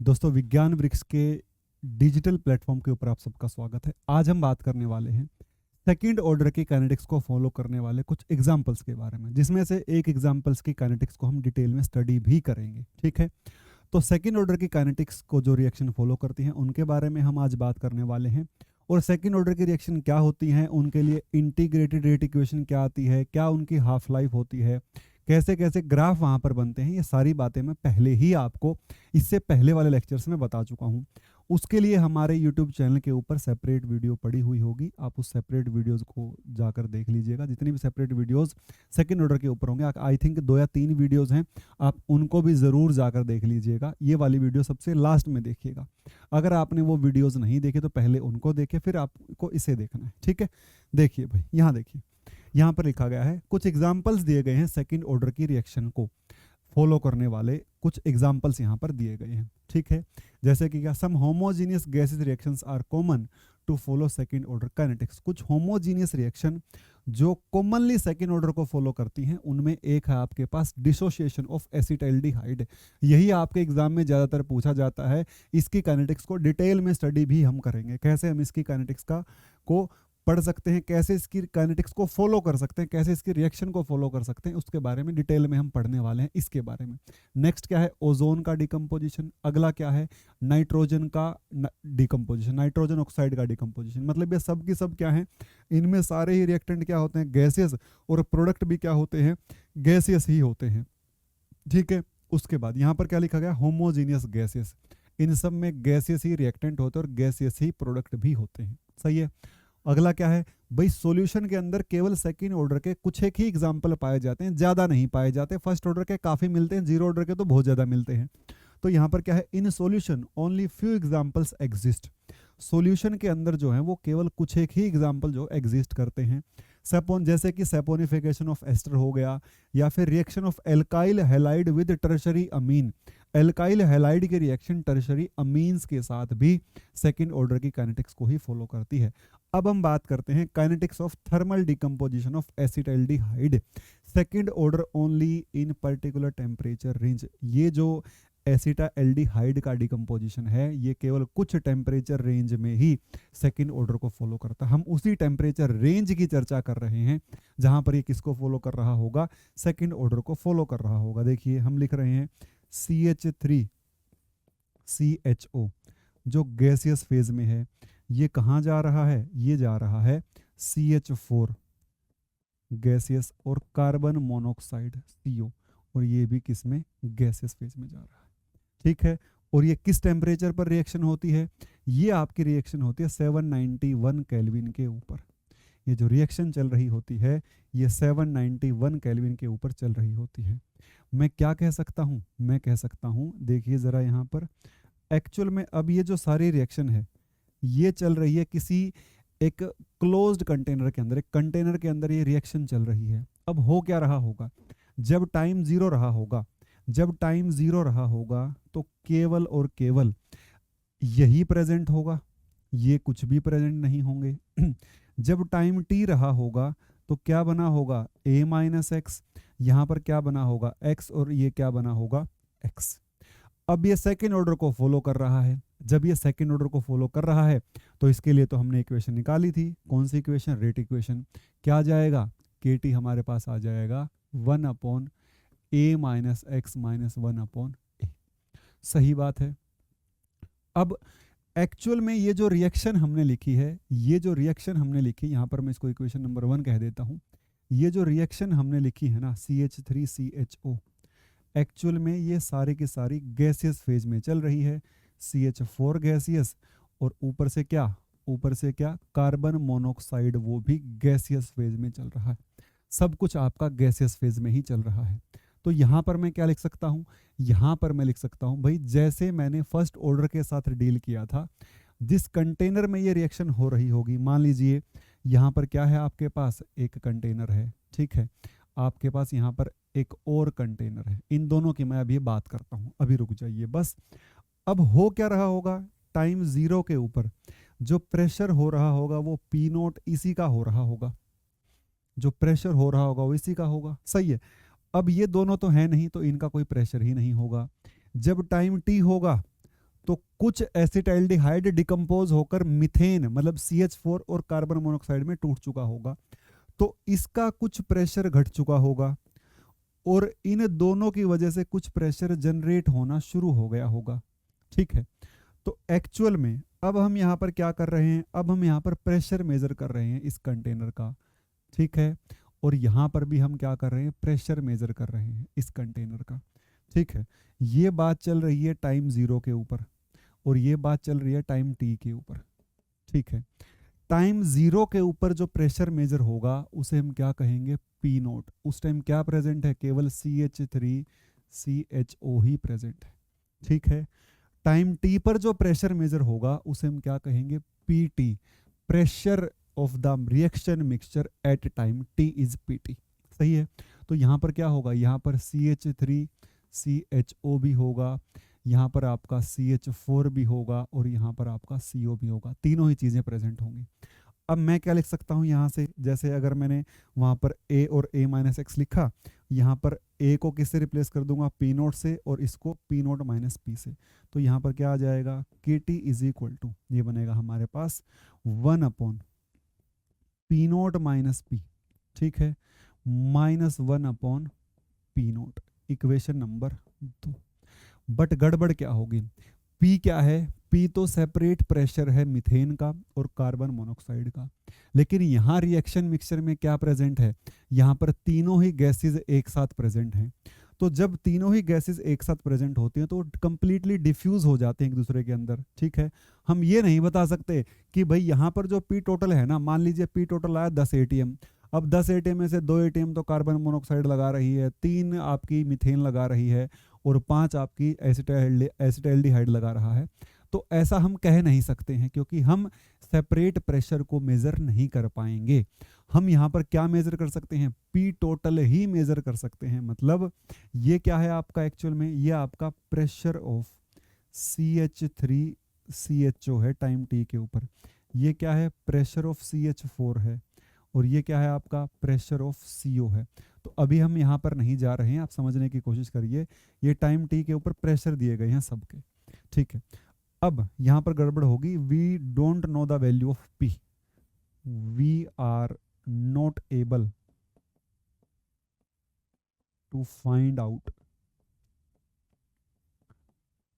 दोस्तों, विज्ञान वृक्ष के डिजिटल प्लेटफॉर्म के ऊपर आप सबका स्वागत है। आज हम बात करने वाले हैं सेकंड ऑर्डर की काइनेटिक्स को फॉलो करने वाले कुछ एग्जांपल्स के बारे में, जिसमें से एक एग्जांपल्स की काइनेटिक्स को हम डिटेल में स्टडी भी करेंगे। ठीक है, तो सेकंड ऑर्डर की काइनेटिक्स को जो रिएक्शन फॉलो करती हैं उनके बारे में हम आज बात करने वाले हैं। और सेकंड ऑर्डर की रिएक्शन क्या होती हैं, उनके लिए इंटीग्रेटेड रेट इक्वेशन क्या आती है, क्या उनकी हाफ लाइफ होती है, कैसे कैसे ग्राफ वहाँ पर बनते हैं, ये सारी बातें मैं पहले ही आपको इससे पहले वाले लेक्चर्स में बता चुका हूँ। उसके लिए हमारे यूट्यूब चैनल के ऊपर सेपरेट वीडियो पड़ी हुई होगी, आप उस सेपरेट वीडियोज़ को जाकर देख लीजिएगा। जितनी भी सेपरेट वीडियोज़ सेकंड ऑर्डर के ऊपर होंगे, आई थिंक 2 या 3 वीडियोज़ हैं, आप उनको भी ज़रूर जाकर देख लीजिएगा। ये वाली वीडियो सबसे लास्ट में देखिएगा। अगर आपने वो वीडियोज़ नहीं देखे तो पहले उनको देखें, फिर आपको इसे देखना है। ठीक है, देखिए भाई, यहाँ देखिए, यहाँ पर लिखा गया है, कुछ एग्जाम्पल्स दिए गए हैं सेकंड ऑर्डर की रिएक्शन को फॉलो करने वाले। कुछ एग्जाम्पल्स यहाँ पर दिए गए हैं। ठीक है, जैसे कि क्या, some homogeneous gases reactions are common to follow second order kinetics. कुछ होमोजीनियस रिएक्शन जो कॉमनली सेकंड ऑर्डर को फॉलो करती हैं, उनमें एक है आपके पास डिसोसिएशन ऑफ एसिटाइल्डिहाइड। यही आपके एग्जाम में ज़्यादातर पूछा जाता है। इसकी काइनेटिक्स को डिटेल में स्टडी भी हम करेंगे, कैसे हम इसकी काइनेटिक्स को पढ़ सकते हैं, कैसे इसकी काइनेटिक्स को फॉलो कर सकते हैं, कैसे इसकी रिएक्शन को फॉलो कर सकते हैं, उसके बारे में डिटेल में हम पढ़ने वाले हैं इसके बारे में। नेक्स्ट क्या है, ओजोन का डिकम्पोजिशन। अगला क्या है, नाइट्रोजन का डिकम्पोजिशन, नाइट्रोजन ऑक्साइड का डिकम्पोजिशन। मतलब ये सब की सब क्या है, इनमें सारे ही रिएक्टेंट क्या होते हैं, गैसेस, और प्रोडक्ट भी क्या होते हैं, गैसियस ही होते हैं। ठीक है, उसके बाद यहाँ पर क्या लिखा गया, होमोजीनियस गैसेस। इन सब में गैसियस ही रिएक्टेंट होते हैं और गैसियस ही प्रोडक्ट भी होते हैं। सही है। अगला क्या है भाई, सॉल्यूशन के अंदर केवल सेकंड ऑर्डर के कुछ एक ही एग्जाम्पल पाए जाते हैं, ज्यादा नहीं पाए जाते। फर्स्ट ऑर्डर के काफी मिलते हैं, जीरो ऑर्डर के तो बहुत ज्यादा मिलते हैं। तो यहाँ पर क्या है, in solution only few examples exist. Solution के अंदर जो है वो केवल कुछ एक ही एग्जाम्पल जो एग्जिस्ट करते हैं। सेपोन, जैसे कि सेपोनिफिकेशन ऑफ एस्टर हो गया, या फिर reaction of alkyl halide with tertiary Amin. Alkyl halide की रिएक्शन टर्शरी अमीन्स के साथ भी सेकंड ऑर्डर की काइनेटिक्स को ही फॉलो करती है। अब हम बात करते हैं kinetics of thermal decomposition of acetaldehyde. Second order only in particular temperature range. ये जो एसिटाइल्डिहाइड का डिकम्पोजिशन है, ये केवल कुछ टेम्परेचर रेंज में ही सेकंड ऑर्डर को फॉलो करता है। हम उसी टेम्परेचर रेंज की चर्चा कर रहे हैं जहां पर ये किसको फॉलो कर रहा होगा, सेकंड ऑर्डर को फॉलो कर रहा होगा। देखिए हम लिख रहे हैं CH3CHO जो गैसियस फेज में है, ये कहाँ जा रहा है, ये जा रहा है CH4 गैसियस, और कार्बन मोनोऑक्साइड CO, और ये भी किस में, गैसियस फेज में जा रहा है। ठीक है, और ये किस टेम्परेचर पर रिएक्शन होती है, ये आपकी रिएक्शन होती है 791 केल्विन के ऊपर। ये जो रिएक्शन चल रही होती है, ये 791 केल्विन के ऊपर चल रही होती है। मैं क्या कह सकता हूँ, मैं कह सकता हूँ, देखिए ज़रा यहाँ पर, एक्चुअल में अब ये जो सारी रिएक्शन है ये चल रही है किसी एक क्लोज्ड कंटेनर के अंदर। एक कंटेनर के अंदर ये रिएक्शन चल रही है। अब हो क्या रहा होगा, जब टाइम जीरो रहा होगा, जब टाइम जीरो रहा होगा तो केवल और केवल यही प्रेजेंट होगा, ये कुछ भी प्रेजेंट नहीं होंगे। जब टाइम टी रहा होगा तो क्या बना होगा, a माइनस एक्स, यहाँ पर क्या बना होगा, x, और ये क्या बना होगा, x। अब ये सेकेंड ऑर्डर को फॉलो कर रहा है। जब ये सेकेंड ऑर्डर को फॉलो कर रहा है तो इसके लिए तो हमने इक्वेशन निकाली थी। कौन सी इक्वेशन, रेट इक्वेशन। क्या आ जाएगा, KT हमारे पास आ जाएगा 1/a minus x minus 1/a। सही बात है। अब एक्चुअल में ये जो रिएक्शन हमने लिखी है, ये जो रिएक्शन हमने लिखी, यहाँ पर मैं इसको इक्वेशन नंबर 1 कह देता हूँ। ये जो रिएक्शन हमने लिखी है ना, CH3CHO, एक्चुअल में ये सारी की सारी गैसियस फेज में चल रही है। CH4 गैसियस, और ऊपर से क्या, ऊपर से क्या, कार्बन मोनोऑक्साइड, वो भी गैसियस फेज में चल रहा है। सब कुछ आपका गैसियस फेज में ही चल रहा है। तो यहाँ पर मैं क्या लिख सकता हूँ, यहाँ पर मैं लिख सकता हूँ भाई, जैसे मैंने फर्स्ट ऑर्डर के साथ डील किया था, जिस कंटेनर में ये रिएक्शन हो रही होगी, मान लीजिए यहाँ पर क्या है, आपके पास एक कंटेनर है, ठीक है, आपके पास यहाँ पर एक और कंटेनर है। इन दोनों की मैं अभी बात करता हूँ, अभी रुक जाइए बस। अब हो क्या रहा होगा, टाइम जीरो के ऊपर जो प्रेशर हो रहा होगा वो P0 इसी का हो रहा होगा, जो प्रेशर हो रहा होगा वो इसी का होगा। सही है। अब ये दोनों तो है नहीं, तो इनका कोई प्रेशर ही नहीं होगा। जब टाइम T होगा तो कुछ एसिटाइल्डिहाइड डिकम्पोज होकर मिथेन मतलब CH4 और कार्बन मोनोऑक्साइड में टूट चुका होगा, तो इसका कुछ प्रेशर घट चुका होगा और इन दोनों की वजह से कुछ प्रेशर जनरेट होना शुरू हो गया होगा। ठीक है, तो एक्चुअल में अब हम यहाँ पर क्या कर रहे हैं, अब हम यहाँ पर प्रेशर मेजर कर रहे हैं इस कंटेनर का। ठीक है, और यहाँ पर भी हम क्या कर रहे हैं, प्रेशर मेजर कर रहे हैं इस कंटेनर का। ठीक है, ये बात चल रही है टाइम 0 के ऊपर और ये बात चल रही है टाइम t के ऊपर। ठीक है, टाइम 0 के ऊपर जो प्रेशर मेजर होगा उसे हम क्या कहेंगे, P नोट। उस टाइम क्या प्रेजेंट है, केवल CH3CHO ही प्रेजेंट है। ठीक है, टाइम t पर जो प्रेशर मेजर होगा उसे हम क्या कहेंगे, PT, pressure of the reaction mixture at time t is PT। सही है, तो यहाँ पर क्या होगा, यहाँ पर CH3CHO भी होगा, यहाँ पर आपका CH4 भी होगा और यहाँ पर आपका CO भी होगा, तीनों ही चीज़ें प्रेजेंट होंगी। अब मैं क्या लिख सकता हूँ यहाँ से, जैसे अगर मैंने वहाँ पर A और A-X लिखा, यहाँ पर A को किससे रिप्लेस कर दूंगा, P नोट से, और इसको P नोट माइनस P से। तो यहाँ पर क्या आ जाएगा, KT इज इक्वल टू, ये बनेगा हमारे पास 1/P नोट माइनस P। ठीक है, -1/P note, equation number 2। But गड़बड़ क्या होगी, P क्या है, P तो सेपरेट प्रेशर है मिथेन का और कार्बन मोनोऑक्साइड का, लेकिन यहाँ रिएक्शन मिक्सचर में क्या प्रेजेंट है, यहाँ पर तीनों ही गैसेस एक साथ प्रेजेंट हैं। तो जब तीनों ही गैसेस एक साथ प्रेजेंट होती हैं तो कंप्लीटली डिफ्यूज हो जाते हैं एक दूसरे के अंदर। ठीक है, हम ये नहीं बता सकते कि भाई यहाँ पर जो P टोटल है ना, मान लीजिए P टोटल आया 10 ATM, अब 10 ATM में से 2 ATM तो कार्बन मोनोऑक्साइड लगा रही है, 3 आपकी मीथेन लगा रही है और 5 आपकी एसिटाल्डिहाइड लगा रहा है। तो ऐसा हम कह नहीं सकते हैं क्योंकि हम सेपरेट प्रेशर को मेजर नहीं कर पाएंगे। हम यहाँ पर क्या मेजर कर सकते हैं, P टोटल ही मेजर कर सकते हैं। मतलब ये क्या है आपका, एक्चुअल में ये आपका प्रेशर ऑफ CH3CHO है टाइम t के ऊपर, ये क्या है, प्रेशर ऑफ CH4 है, और ये क्या है आपका, प्रेशर ऑफ CO है। तो अभी हम यहाँ पर नहीं जा रहे हैं, आप समझने की कोशिश करिए, ये टाइम t के ऊपर प्रेशर दिए गए हैं सबके। ठीक है, अब यहाँ पर गड़बड़ होगी, we don't know the value of P, we are not able to find out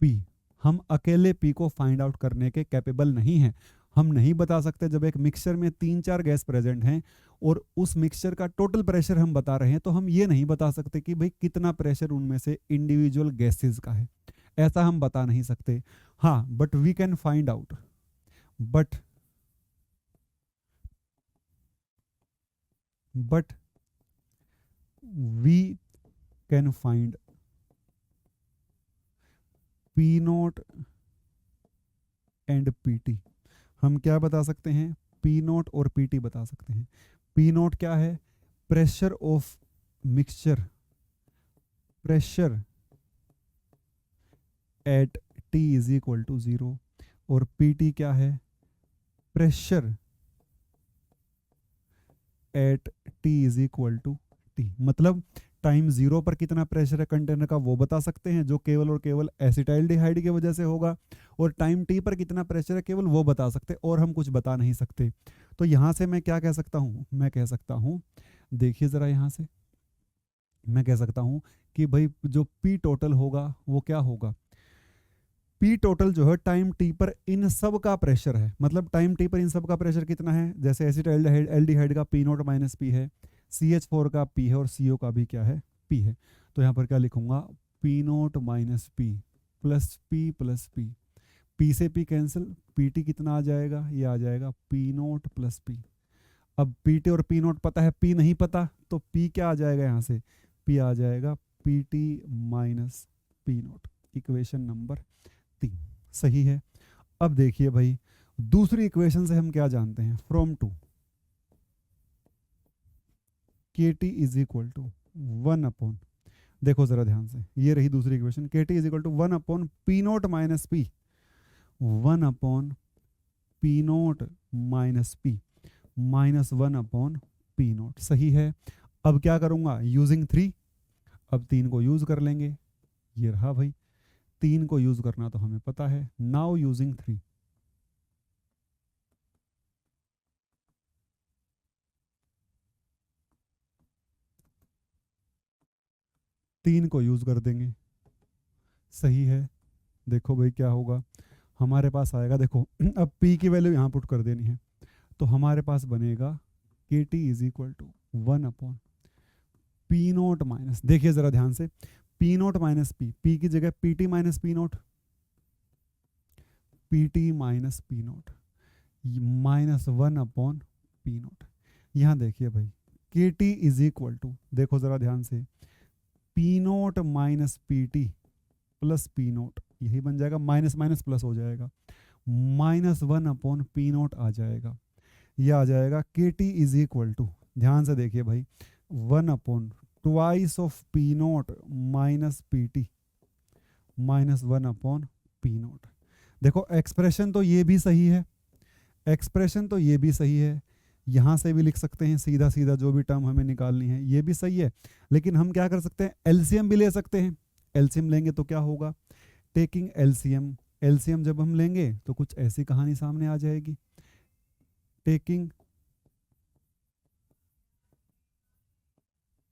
P, हम अकेले P को फाइंड आउट करने के कैपेबल नहीं हैं। हम नहीं बता सकते, जब एक मिक्सचर में 3-4 गैस प्रेजेंट हैं और उस मिक्सचर का टोटल प्रेशर हम बता रहे हैं, तो हम ये नहीं बता सकते कि भाई कितना प्रेशर उनमें से इंडिविजुअल गैसेस का है, ऐसा हम बता नहीं सकते। हाँ, but we can find out, but we can find P naught and PT। हम क्या बता सकते हैं, P नोट और PT बता सकते हैं। P नोट क्या है, pressure of mixture, pressure at T is equal to 0, और PT क्या है, pressure at T is equal to T। मतलब टाइम 0 पर कितना प्रेशर है कंटेनर का वो बता सकते हैं, जो केवल और केवल एसिटाइल्डिहाइड की वजह से होगा, और टाइम t पर कितना प्रेशर है केवल वो बता सकते, और हम कुछ बता नहीं सकते। तो यहाँ से मैं क्या कह सकता हूँ, मैं कह सकता हूँ, देखिए ज़रा यहाँ से मैं कह सकता हूँ कि भाई जो P टोटल होगा वो क्या होगा, P टोटल जो है टाइम t पर इन सब का प्रेशर है। मतलब टाइम t पर इन सब का प्रेशर कितना है, जैसे एसिटाइल्डिहाइड का P नोट माइनस P है, CH4 का P है और CO का भी क्या है, P है। तो यहाँ पर क्या लिखूंगा, P note minus P plus P plus P, P से P कैंसिल, PT कितना आ जाएगा, ये आ जाएगा P नोट प्लस P। अब PT और P नोट पता है, P नहीं पता, तो P क्या आ जाएगा यहाँ से, P आ जाएगा PT minus P note, equation number 3। सही है। अब देखिए भाई, दूसरी इक्वेशन से हम क्या जानते हैं, from two KT is equal to 1/, देखो जरा ध्यान से, ये रही दूसरी equation, KT is equal to 1/P naught minus P, 1/P naught minus P minus 1/P naught. सही है। अब क्या करूंगा, यूजिंग 3, अब 3 को यूज कर लेंगे, ये रहा भाई 3 को यूज करना तो हमें पता है। नाउ यूजिंग 3, तीन को यूज कर देंगे। सही है। देखो भाई क्या होगा, हमारे पास आएगा, देखो अब p की वैल्यू यहाँ पुट कर देनी है, तो हमारे पास बनेगा के T is equal to 1/p0 minus, देखिए जरा ध्यान से, p0 माइनस p की जगह pt minus p0, pt minus p0 minus 1/p0। यहाँ देखिए भाई के टी इज इक्वल टू, देखो जरा ध्यान से, p0 minus pt plus p0, यही बन जाएगा, माइनस माइनस प्लस हो जाएगा, माइनस 1/p0 आ जाएगा। यह आ जाएगा के टी इज इक्वल टू, ध्यान से देखिए भाई, 1/2 of p0 minus pt minus 1/p0। देखो एक्सप्रेशन तो ये भी सही है, एक्सप्रेशन तो ये भी सही है, यहाँ से भी लिख सकते हैं सीधा सीधा, जो भी टर्म हमें निकालनी है ये भी सही है, लेकिन हम क्या कर सकते हैं, एलसीएम भी ले सकते हैं। एलसीएम लेंगे तो क्या होगा, टेकिंग एलसीएम, एलसीएम जब हम लेंगे तो कुछ ऐसी कहानी सामने आ जाएगी। टेकिंग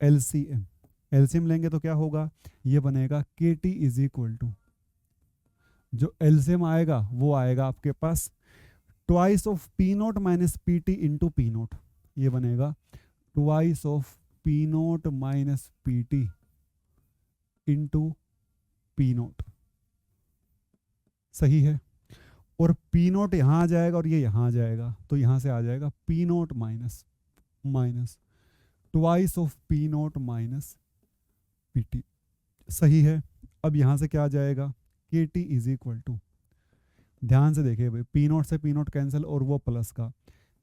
एलसीएम, एलसीएम लेंगे तो क्या होगा, ये बनेगा के टी इज इक्वल टू, जो एलसीएम आएगा वो आएगा आपके पास twice of p0 minus pt into p0, ये बनेगा twice of p0 minus pt into p0। सही है। और p0 यहाँ आ जाएगा और ये यहाँ आ जाएगा, तो यहाँ से आ जाएगा p0 minus minus twice of p0 minus pt। सही है। अब यहाँ से क्या आ जाएगा, के टी इज इक्वल टू, ध्यान से देखिए भाई, p0 से p0 कैंसिल और वो प्लस का,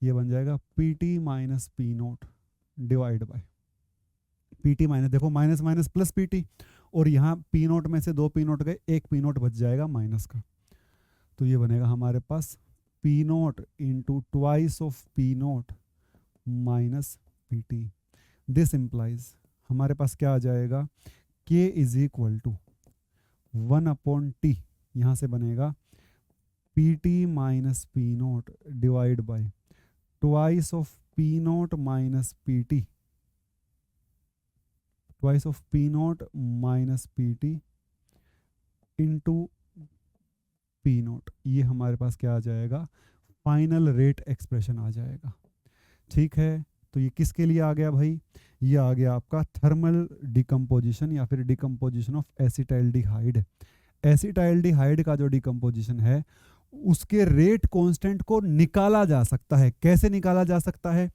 ये बन जाएगा pt minus p0 divide by pt minus, देखो माइनस माइनस प्लस pt, और यहाँ p0 में से 2 p0 गए, एक p0 बच जाएगा माइनस का, तो ये बनेगा हमारे पास p0 into twice of p0 minus pt। This implies हमारे पास क्या आ जाएगा, k is equal to 1/t, यहाँ से बनेगा pt minus p0 divide by twice of p0 minus pt, twice of p0 minus pt into p0। ये हमारे पास क्या आ जाएगा, फाइनल रेट एक्सप्रेशन आ जाएगा। ठीक है, तो ये किसके लिए आ गया भाई, ये आ गया आपका थर्मल डिकम्पोजिशन या फिर डिकम्पोजिशन ऑफ एसिटाइल्डिहाइड। एसिटाइल्डिहाइड का जो डिकम्पोजिशन है उसके रेट कांस्टेंट को निकाला जा सकता है। कैसे निकाला जा सकता है,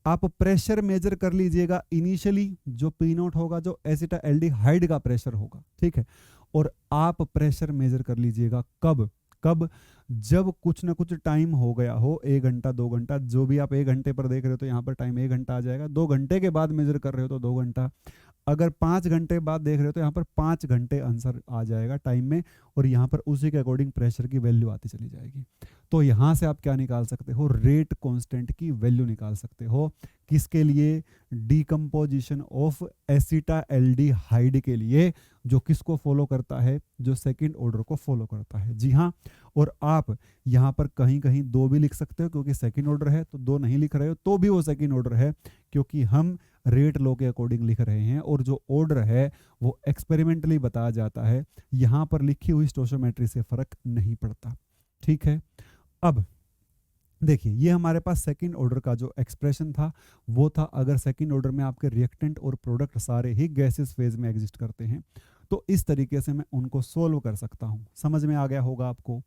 आप प्रेशर मेजर कर लीजिएगा इनिशियली, जो p0 होगा जो एसिटाइल्डिहाइड का प्रेशर होगा, ठीक है, और आप प्रेशर मेजर कर लीजिएगा कब कब, जब कुछ ना कुछ टाइम हो गया हो, 1 घंटा 2 घंटा, जो भी आप 1 घंटे पर देख रहे हो तो यहाँ पर टाइम 1 घंटा आ जाएगा, 2 घंटे के बाद मेजर कर रहे हो तो 2 घंटा, अगर 5 घंटे बाद देख रहे हो तो यहाँ पर 5 घंटे आंसर आ जाएगा टाइम में, और यहाँ पर उसी के अकॉर्डिंग प्रेशर की वैल्यू आती चली जाएगी। तो यहाँ से आप क्या निकाल सकते हो, रेट कांस्टेंट की वैल्यू निकाल सकते हो। किसके लिए, डिकम्पोजिशन ऑफ एसिटाल्डिहाइड के लिए, जो किसको फॉलो करता है, जो सेकंड ऑर्डर को फॉलो करता है। जी हाँ, और आप यहाँ पर कहीं कहीं 2 भी लिख सकते हो, क्योंकि सेकंड ऑर्डर है, तो 2 नहीं लिख रहे हो तो भी वो सेकंड ऑर्डर है, क्योंकि हम रेट लॉ के अकॉर्डिंग लिख रहे हैं, और जो ऑर्डर है वो एक्सपेरिमेंटली बताया जाता है, यहाँ पर लिखी हुई स्टोशियोमेट्री से फर्क नहीं पड़ता। ठीक है, अब देखिए ये हमारे पास सेकंड ऑर्डर का जो एक्सप्रेशन था वो था, अगर सेकंड ऑर्डर में आपके रिएक्टेंट और प्रोडक्ट सारे ही गैसेस फेज में एग्जिस्ट करते हैं तो इस तरीके से मैं उनको सोल्व कर सकता हूं। समझ में आ गया होगा आपको।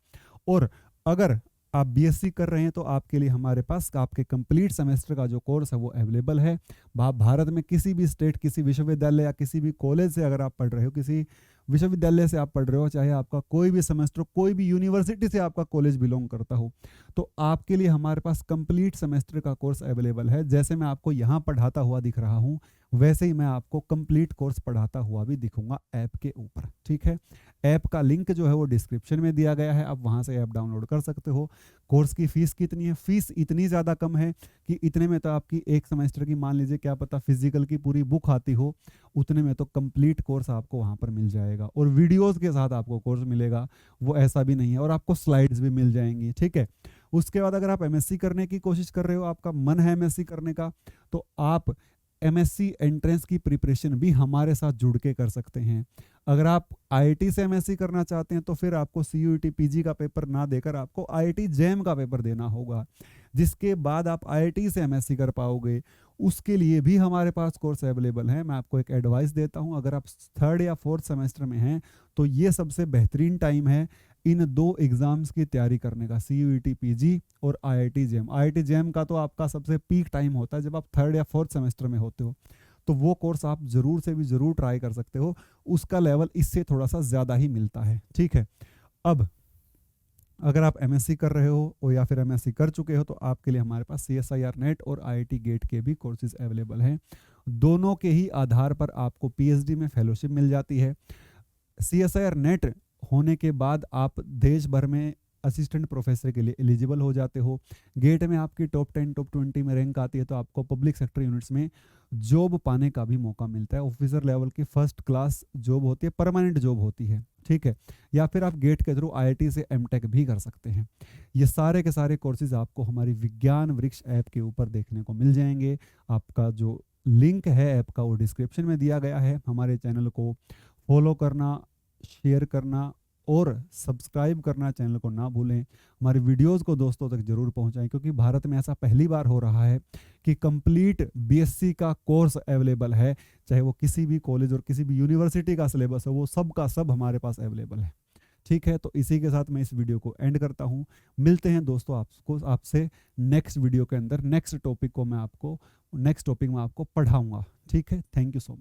और अगर आप बीएससी कर रहे हैं तो आपके लिए हमारे पास आपके कंप्लीट सेमेस्टर का जो कोर्स है वो अवेलेबल है। भारत में किसी भी स्टेट, किसी विश्वविद्यालय या किसी भी कॉलेज से अगर आप पढ़ रहे हो, किसी विश्वविद्यालय से आप पढ़ रहे हो, चाहे आपका कोई भी सेमेस्टर, कोई भी यूनिवर्सिटी से आपका कॉलेज बिलोंग करता हो, तो आपके लिए हमारे पास कंप्लीट सेमेस्टर का कोर्स अवेलेबल है। जैसे मैं आपको यहाँ पढ़ाता हुआ दिख रहा हूँ, वैसे ही मैं आपको कंप्लीट कोर्स पढ़ाता हुआ भी दिखूंगा ऐप के ऊपर। ठीक है, ऐप का लिंक जो है वो डिस्क्रिप्शन में दिया गया है, आप वहां से ऐप डाउनलोड कर सकते हो। कोर्स की फीस कितनी है? फीस इतनी ज़्यादा कम है कि इतने में तो आपकी एक सेमेस्टर की, मान लीजिए क्या पता फिजिकल की पूरी बुक आती हो, उतने में तो कंप्लीट कोर्स आपको वहाँ पर मिल जाएगा, और वीडियोस के साथ आपको कोर्स मिलेगा, वो ऐसा भी नहीं है, और आपको स्लाइड्स भी मिल जाएंगी। ठीक है, उसके बाद अगर आप एमएससी करने की कोशिश कर रहे हो, आपका मन है एमएससी करने का, तो आप एमएससी एंट्रेंस की प्रिपरेशन भी हमारे साथ जुड़ के कर सकते हैं। अगर आप आईआईटी से एमएससी करना चाहते हैं तो फिर आपको सीयूईटी पीजी का पेपर ना देकर आपको आईआईटी जैम का पेपर देना होगा, जिसके बाद आप आईआईटी से एमएससी कर पाओगे। उसके लिए भी हमारे पास कोर्स अवेलेबल है। मैं आपको एक एडवाइस देता हूं, अगर आप थर्ड या फोर्थ सेमेस्टर में हैं तो ये सबसे बेहतरीन टाइम है इन दो एग्जाम्स की तैयारी करने का, सीयूईटी पीजी और आईआईटी जैम। आईआईटी जैम का तो आपका सबसे पीक टाइम होता है जब आप थर्ड या फोर्थ सेमेस्टर में होते हो, तो वो कोर्स आप जरूर से भी जरूर ट्राई कर सकते हो, उसका लेवल इससे थोड़ा सा ज़्यादा ही मिलता है। ठीक है, अब अगर आप एमएससी कर रहे हो या फिर एमएससी कर चुके हो तो आपके लिए हमारे पास सीएसआईआर नेट और आईआईटी गेट के भी कोर्सेज अवेलेबल हैं। दोनों के ही आधार पर आपको पीएचडी में फेलोशिप मिल जाती है। सीएसआईआर नेट होने के बाद आप देश भर में असिस्टेंट प्रोफेसर के लिए एलिजिबल हो जाते हो। गेट में आपकी टॉप 10 टॉप 20 में रैंक आती है तो आपको पब्लिक सेक्टर यूनिट्स में जॉब पाने का भी मौका मिलता है। ऑफिसर लेवल की फर्स्ट क्लास जॉब होती है, परमानेंट जॉब होती है। ठीक है, या फिर आप गेट के थ्रू आईआईटी से एमटेक भी कर सकते हैं। ये सारे के सारे कोर्सेज आपको हमारी विज्ञान वृक्ष ऐप के ऊपर देखने को मिल जाएंगे। आपका जो लिंक है ऐप का वो डिस्क्रिप्शन में दिया गया है। हमारे चैनल को फॉलो करना, शेयर करना और सब्सक्राइब करना चैनल को ना भूलें। हमारी वीडियोस को दोस्तों तक जरूर पहुंचाएं, क्योंकि भारत में ऐसा पहली बार हो रहा है कि कंप्लीट बीएससी का कोर्स अवेलेबल है, चाहे वो किसी भी कॉलेज और किसी भी यूनिवर्सिटी का सिलेबस है, वो सब का सब हमारे पास अवेलेबल है। ठीक है, तो इसी के साथ मैं इस वीडियो को एंड करता हूँ। मिलते हैं दोस्तों आपसे नेक्स्ट वीडियो के अंदर। नेक्स्ट टॉपिक में आपको पढ़ाऊंगा। ठीक है, थैंक यू सो मच।